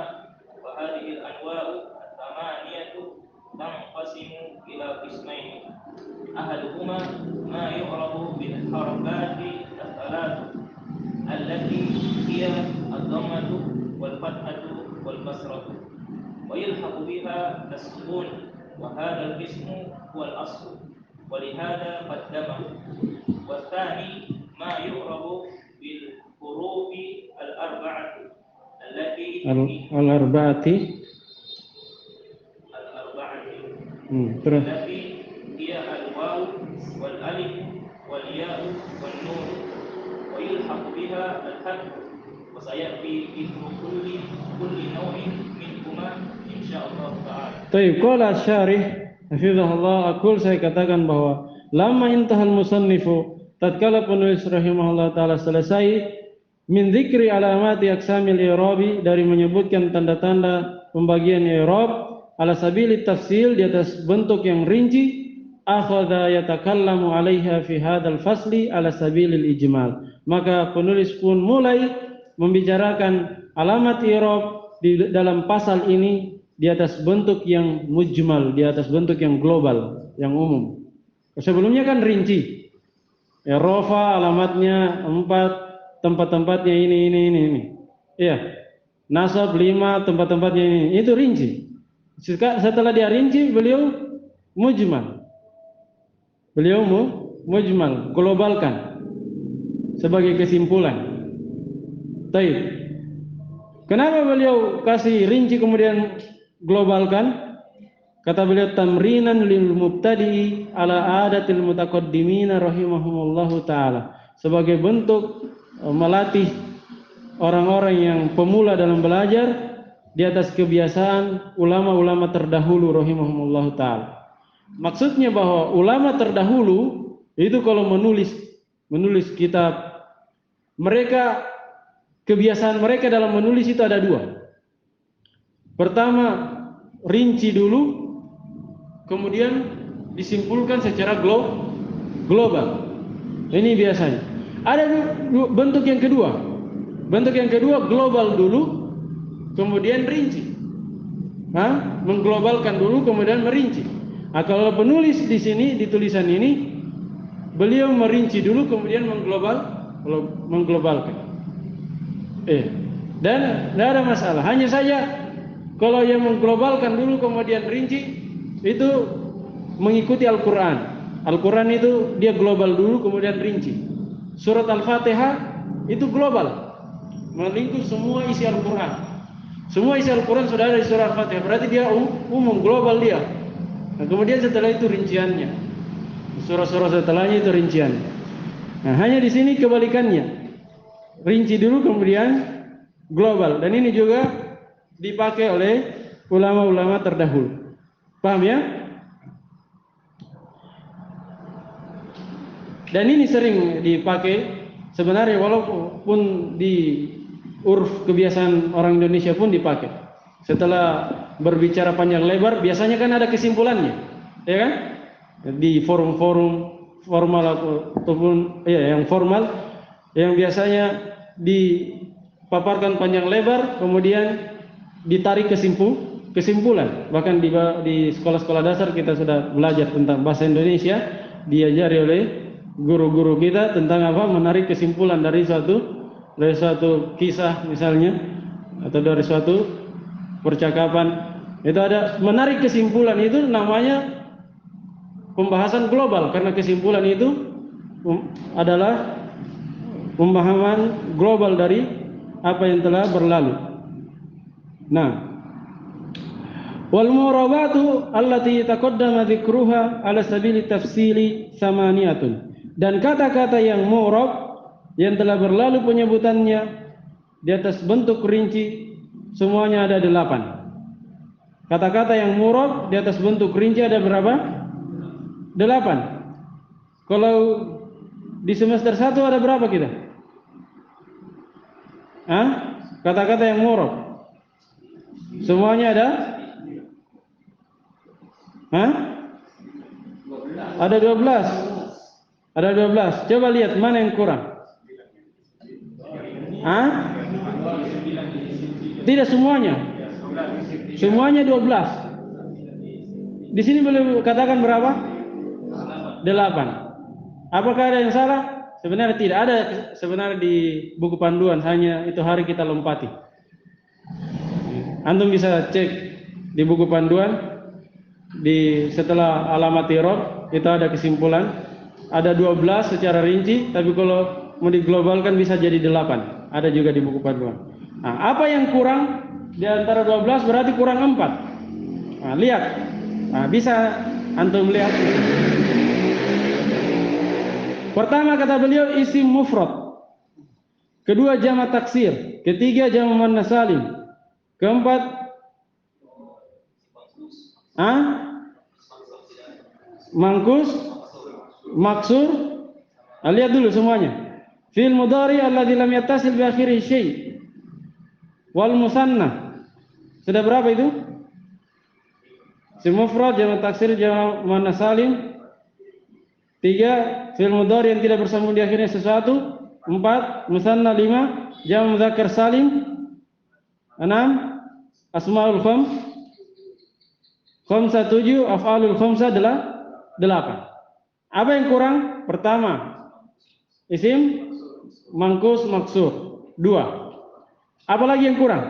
الثمانية تنقسم إلى قسمين أحدهما ما يعرف بالحركات الثلاث التي هي الضمة والفتحة والكسرة ويلحق بها السكون وهذا القسم هو الأصل ولهذا قدمه والثاني ما يعرف بالحروف الأربعة التي التي هي الواو والألف والياء والنون ويلحق بها الحرف وسيأتي ذكر كل نوع منهما إن شاء الله تعالى. Baik, qala syarih hafizahullah, saya katakan bahwa lama intahal musannifu, tatkala penulis rahimahullah taala selesai min dzikri alamati aqsamil i'rabi, dari menyebutkan tanda-tanda pembagian i'rab ala sabili tafsil, di atas bentuk yang rinci, akhadha yatakallamu 'alaiha fi hadzal fasli ala sabilil ijmal, maka penulis pun mulai membicarakan alamat i'rab di dalam pasal ini di atas bentuk yang mujmal, di atas bentuk yang global, yang umum. Sebelumnya kan rinci. Ya, rofa alamatnya 4, tempat-tempatnya ini. Iya. Nasab 5, tempat-tempatnya ini. Itu rinci. Setelah dia rinci, beliau mujmal. Beliau mujmal, globalkan sebagai kesimpulan. Baik. Kenapa beliau kasih rinci kemudian globalkan? Kata beliau, tamrinan lil mubtadi ala adatil mutaqaddimina rahimahumullahu taala, sebagai bentuk melatih orang-orang yang pemula dalam belajar di atas kebiasaan ulama-ulama terdahulu rahimahumullahu taala. Maksudnya bahwa ulama terdahulu itu kalau menulis kitab, mereka kebiasaan mereka dalam menulis itu ada 2. Pertama, rinci dulu, kemudian disimpulkan secara global. Ini biasanya. Ada bentuk yang kedua. Bentuk yang kedua global dulu, kemudian rinci. Mengglobalkan dulu, kemudian merinci. Nah, kalau penulis di sini, di tulisan ini, beliau merinci dulu, kemudian mengglobalkan. Dan tidak ada masalah. Hanya saja kalau yang mengglobalkan dulu kemudian rinci, itu mengikuti Al-Quran. Al-Quran itu dia global dulu kemudian rinci. Surat Al-Fatihah itu global, melingkup semua isi Al-Quran. Semua isi Al-Quran sudah ada di surah Al-Fatihah, berarti dia umum, global dia. Nah, kemudian setelah itu rinciannya, surah-surah setelahnya itu rincian. Nah, hanya di sini kebalikannya, rinci dulu kemudian global. Dan ini juga dipakai oleh ulama-ulama terdahulu. Paham ya? Dan ini sering dipakai sebenarnya, walaupun di uruf kebiasaan orang Indonesia pun dipakai. Setelah berbicara panjang lebar, biasanya kan ada kesimpulannya, ya kan? Di forum-forum formal ataupun yang formal, yang biasanya dipaparkan panjang lebar, kemudian ditarik kesimpulan. Bahkan di sekolah-sekolah dasar kita sudah belajar tentang bahasa Indonesia, diajari oleh guru-guru kita tentang apa, menarik kesimpulan dari suatu kisah misalnya, atau dari suatu percakapan. Itu ada menarik kesimpulan, itu namanya pembahasan global, karena kesimpulan itu adalah pemahaman global dari apa yang telah berlalu. Nah, wal murabatu allati taqaddama dzikruha ala sabili tafsili samaniyatun. Dan kata-kata yang murab yang telah berlalu penyebutannya di atas bentuk rinci semuanya ada 8. Kata-kata yang murab di atas bentuk rinci ada berapa? 8. Kalau di semester 1 ada berapa kita? Kata-kata yang murab semuanya ada? Ada 12. Ada 12. Coba lihat mana yang kurang. Tidak semuanya. Semuanya 12. Di sini boleh katakan berapa? 8. Apakah ada yang salah? Sebenarnya tidak ada. Sebenarnya di buku panduan, hanya itu hari kita lompati. Antum bisa cek di buku panduan, setelah alamat i'rab itu ada kesimpulan. Ada 12 secara rinci, tapi kalau mau diglobalkan bisa jadi 8. Ada juga di buku panduan. Nah, apa yang kurang di antara 12 berarti kurang 4. Nah, lihat. Nah, bisa antum lihat. Pertama kata beliau isim mufrad. Kedua jamak taksir. Ketiga jamak muannas salim. Keempat mangkus, maksur. Lihat dulu semuanya. Fi'il mudhari alladzi lam yattasil bi akhirih syai'. Wal musanna. Sudah berapa itu? Isim mufrad, jamak taksir, jamak muannas salim. 3, fi'il mudhari yang tidak bersambung di akhirnya sesuatu. 4, musanna. 5, jamak mudzakkar salim. 6, asmaul khamsah. 7, af'alul khamsah. 8. Apa yang kurang? Pertama, isim mangkus maksur. 2. Apa lagi yang kurang?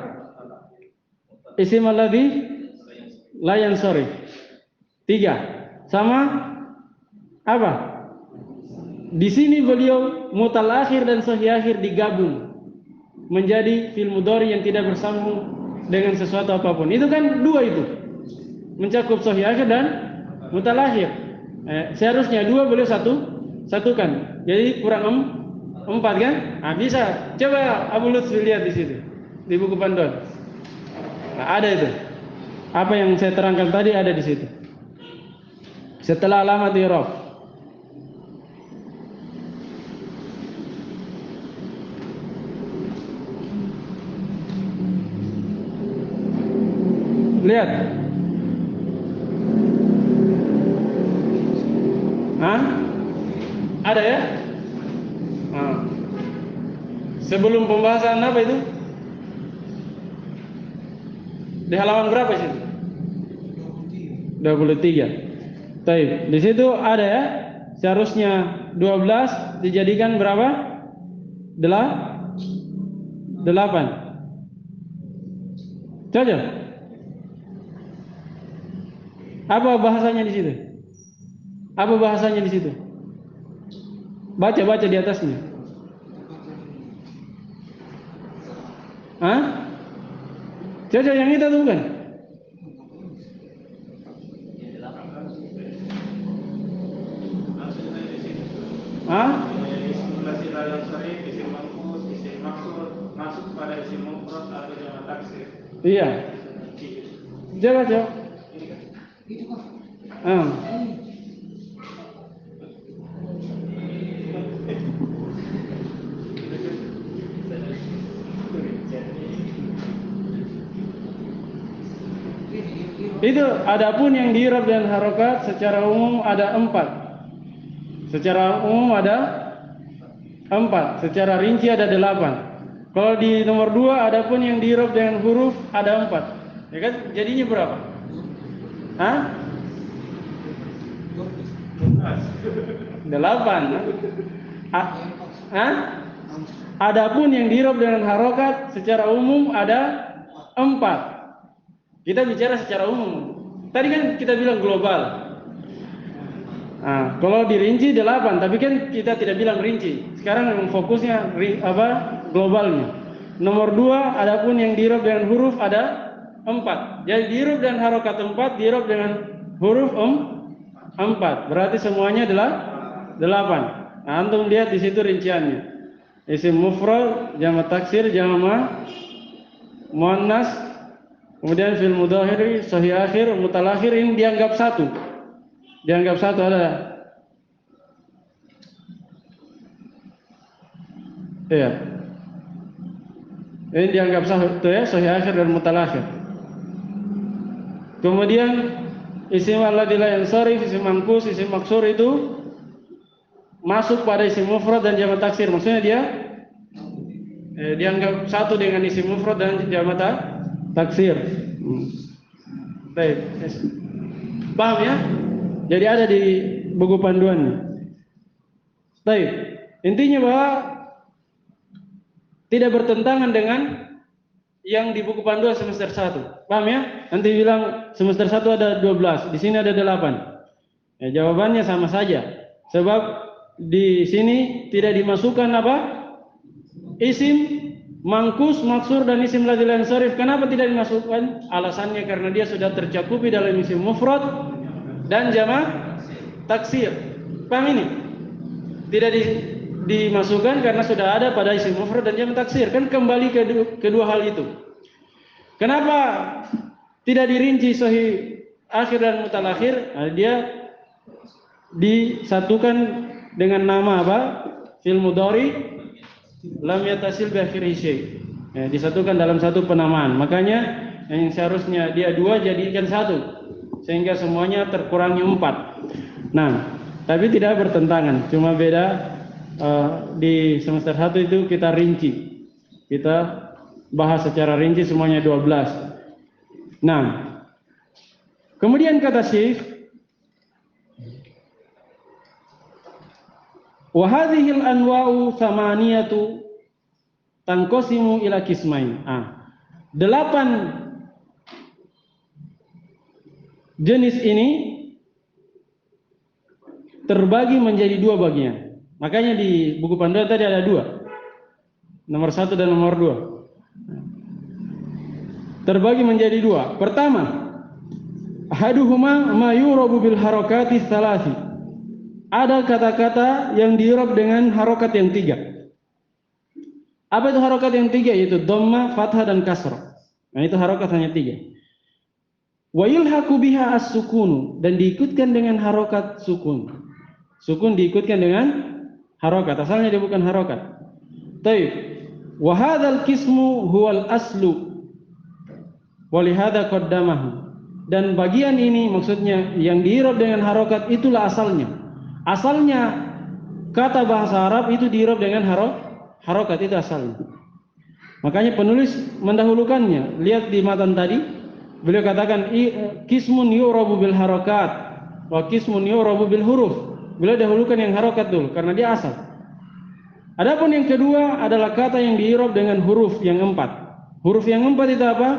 Isim alladzi la yansharif. 3. Sama apa? Di sini beliau mutal akhir dan sahih akhir digabung menjadi fi'il mudhari yang tidak bersambung dengan sesuatu apapun. Itu kan 2 itu. Mencakup sahih akhir dan mutal akhir. Seharusnya 2 beliau satukan. Jadi kurang 4 kan? Nah, bisa. Coba Abu Lutfi lihat di situ. Di buku panduan. Nah, ada itu. Apa yang saya terangkan tadi ada di situ. Setelah alamat i'rab. Lihat. Ada ya? Sebelum pembahasan apa itu? Di halaman berapa sih? 23. Baik, di situ ada ya. Seharusnya 12 dijadikan berapa? 8. Cocok? Apa bahasanya di situ? Apa bahasanya di situ? Baca di atasnya. Hah? Coba yang itu tuh bukan? Hah? Simulasi dalam sharif, isim manqus, isim maksud, masuk pada isim mufrad atau jamak taksir. Iya. Coba. Itu adapun yang di-i'rab dengan harokat secara umum ada 4. Secara umum ada 4. Secara rinci ada 8. Kalau di nomor 2 adapun yang di-i'rab dengan huruf ada 4. Ya kan? Jadinya berapa? Hah? 8. Hah? Adapun yang di-i'rab dengan harokat secara umum ada 4. Kita bicara secara umum. Tadi kan kita bilang global. Nah, kalau dirinci 8, tapi kan kita tidak bilang rinci. Sekarang memang fokusnya globalnya. Nomor 2, adapun yang di-i'rab dengan huruf ada 4. Jadi di-i'rab dengan harokat 4, di-i'rab dengan huruf 4. Berarti semuanya adalah 8. Nah, antum lihat di situ rinciannya. Isim mufrad, jamak taksir, jamak muannas, kemudian fil mudhari, sahih akhir, mutalakhir ini dianggap 1. Dianggap 1 ada. Iya. Ini dianggap 1 ya, sahih akhir dan mutalakhir. Kemudian isim alladzi la yansharif, isim manqus, isim maksur itu masuk pada isim mufrad dan jamak taksir. Maksudnya dia dianggap 1 dengan isim mufrad dan jamak taksir. Baik. Paham ya? Jadi ada di buku panduannya. Baik. Intinya bahwa tidak bertentangan dengan yang di buku panduan semester 1. Paham ya? Nanti bilang semester 1 ada 12, di sini ada 8. Ya, jawabannya sama saja. Sebab di sini tidak dimasukkan isim mangkus, maksur dan isim ladzi la yansharif. Kenapa tidak dimasukkan? Alasannya karena dia sudah tercakupi dalam isim mufrad dan jamak taksir. Paham ini? Tidak dimasukkan karena sudah ada pada isim mufrad dan jamak taksir. Kan kembali ke kedua hal itu. Kenapa tidak dirinci sahih akhir dan mutalakhir? Nah, dia disatukan dengan nama fil mudhari lam yatasil bi akhirih syai'. Ya, disatukan dalam satu penamaan. Makanya yang seharusnya dia 2 jadikan 1 sehingga semuanya terkurangi 4. Nah, tapi tidak bertentangan, cuma beda di semester 1 itu kita rinci. Kita bahas secara rinci semuanya 12. Nah, kemudian kata Syekh, wa hadhil anwa'u thamaniyatu tanqasimu ila qismain. 8 jenis ini terbagi menjadi 2 bagian. Makanya di buku panduan tadi ada 2. Nomor 1 dan nomor 2. Terbagi menjadi 2. Pertama, ahaduhuma ma yurabu bil harakati tsalasi. Ada kata-kata yang di-i'rab dengan harokat yang 3. Apa itu harokat yang 3? Yaitu dhamma, fathah dan kasrah. Nah, itu harokat hanya 3. Wa yulhaqu biha as-sukun, dan diikutkan dengan harokat sukun. Sukun diikutkan dengan harokat. Asalnya dia bukan harokat. Taib. Wa hadzal qismu huwal aslu. Wa lihadza qaddamahu. Dan bagian ini maksudnya yang di-i'rab dengan harokat itulah asalnya. Asalnya kata bahasa Arab itu di-i'rab dengan harokat, itu asalnya. Makanya penulis mendahulukannya. Lihat di matan tadi, beliau katakan qismun yu'rabu bil harokat wa qismun yu'rabu bil huruf. Beliau dahulukan yang harokat dulu karena dia asal. Adapun yang kedua adalah kata yang di-i'rab dengan huruf yang 4. Huruf yang 4 itu apa?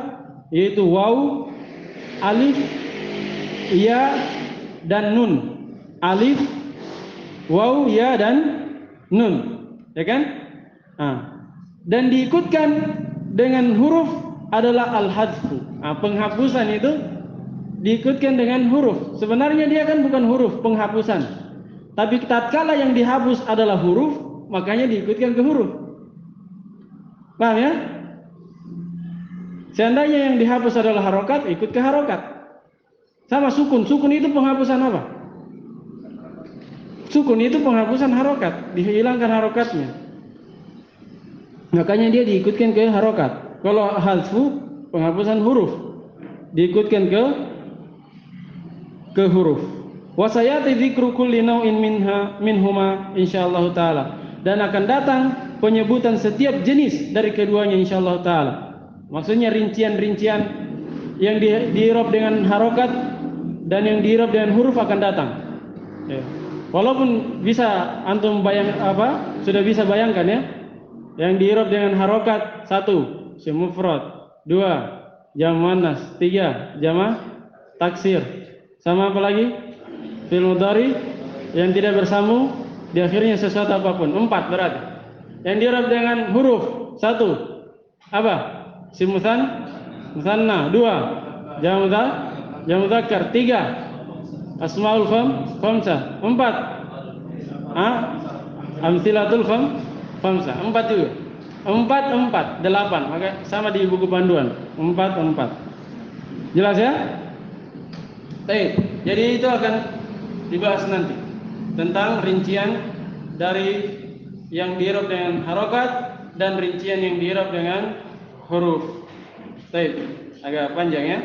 Yaitu waw, alif, ya dan nun. alif, waw, ya dan nun, ya kan? Nah, dan diikutkan dengan huruf adalah al-hadfu. Nah, penghapusan itu diikutkan dengan huruf. Sebenarnya dia kan bukan huruf penghapusan, tapi tatkala yang dihapus adalah huruf, makanya diikutkan ke huruf. Paham ya? Seandainya yang dihapus adalah harokat, ikut ke harokat. Sama sukun. Sukun itu penghapusan apa? Sukun itu penghapusan harokat, dihilangkan harokatnya. Makanya dia diikutkan ke harokat. Kalau hadfu, penghapusan huruf, diikutkan ke huruf. Wa sayati dzikru kulli naw'in minhuma insyaallah taala. Dan akan datang penyebutan setiap jenis dari keduanya insyaallah taala. Maksudnya rincian-rincian yang di-i'rab dengan harokat dan yang di-i'rab dengan huruf akan datang. Ya. Walaupun bisa antum sudah bisa bayangkan ya. Yang di-i'rab dengan harokat 1 isim mufrad, 2 jam' muannas, 3 jama' taksir. Sama apa lagi? Fi'il mudhari yang tidak bersambung di akhirnya sesuatu apapun. 4 berarti. Yang di-i'rab dengan huruf 1 apa? Isim musanna, 2 jam' mudzakkar, 3 asmaul khamsah, 4 amsilatul khamsah, 4 juga. 4, 8, maka sama di buku panduan 4. Jelas ya? Baik. Jadi itu akan dibahas nanti tentang rincian dari yang di-i'rab dengan harokat dan rincian yang di-i'rab dengan huruf. Baik, agak panjang ya.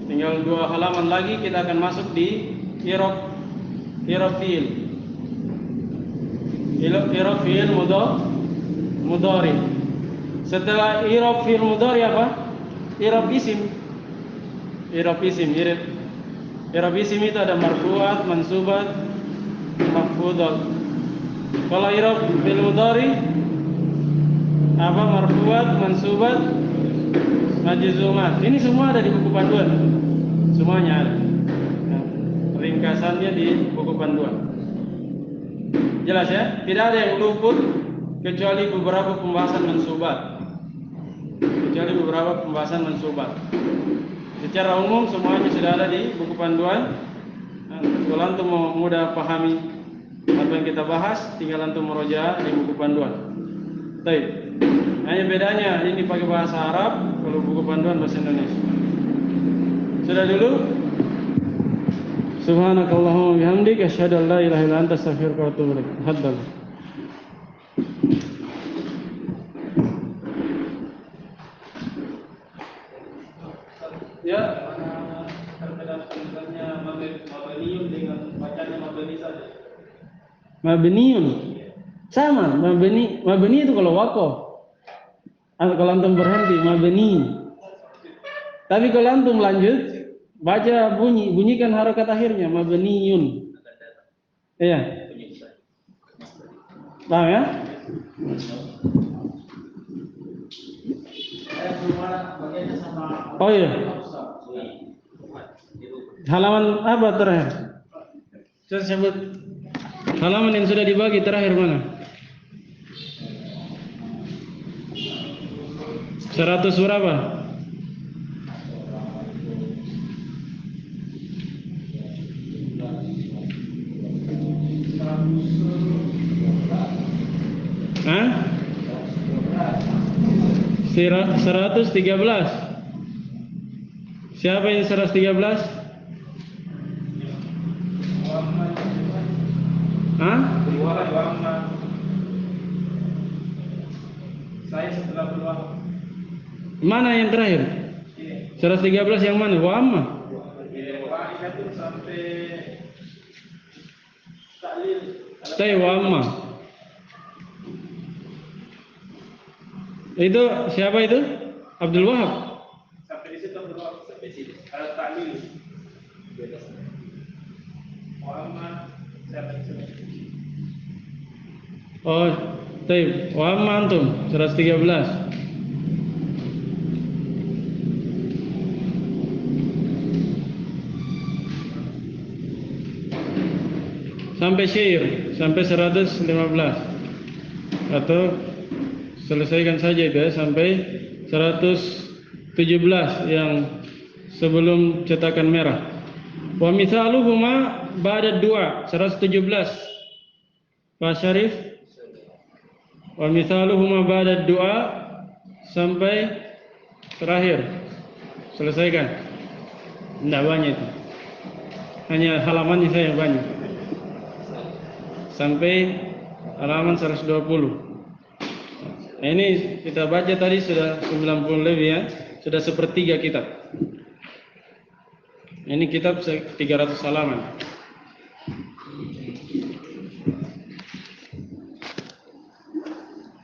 Tinggal 2 halaman lagi kita akan masuk di i'rab fi'il. I'rab fi'il mudhari. Setelah i'rab fi'il mudhari apa? I'rab isim. I'rab isim itu ada marfu'at, mansubat, mahfudat. Kalau i'rab fi'il mudhari apa? Marfu'at, mansubat, majzumat. Ini semua ada di buku panduan. Semuanya ada. Nah, ringkasannya di buku panduan. Jelas ya? Tidak ada yang luput kecuali beberapa pembahasan mansubat. Secara umum semuanya sudah ada di buku panduan. Nah, kalau antum mau mudah pahami apa yang kita bahas, tinggal antum murojaah di buku panduan. Baik. Hanya bedanya ini pakai bahasa Arab, kalau buku panduan bahasa Indonesia. Sudah dulu? Subhanakallahumma bihamdik asyhadu an la ilaha illa anta astaghfiruka wa atubu ilaik. Haddal. Ya, terkadang sebenarnya mabniun dengan bacanya mabni saja. Mabniun. Sama, mabni itu kalau waqaf. Kalau antum berhenti mabni. Tapi kalau antum lanjut baca bunyikan harokat akhirnya mabniun. Iya. Paham ya? Oh iya. Halaman apa terakhir? Saya sebut halaman yang sudah dibagi terakhir mana? 100 berapa? Hah? 113. Siapa yang 113? Hah? Saya setelah keluar. Mana yang terakhir? 113 yang mana? Wa amma. Itu sampai taklil. Tay wa amma. Itu siapa itu? Abdul Wahab. Sampai di situ keluar. Sampai sini. Ada taklil. Muhammad sampai sini. Oh, taib. Wa amma antum 113. sampai syair sampai 115 atau selesaikan saja itu ya sampai 117 yang sebelum cetakan merah. Wa mithaluhuma ba'da dua 117 Pak Syarif. Wa mithaluhuma ba'da dua sampai terakhir selesaikan. Tidak banyak itu, hanya halamannya saya banyak sampai halaman 120. Nah, ini kita baca tadi sudah 90 lebih ya, sudah sepertiga kitab. Ini kitab 300 halaman.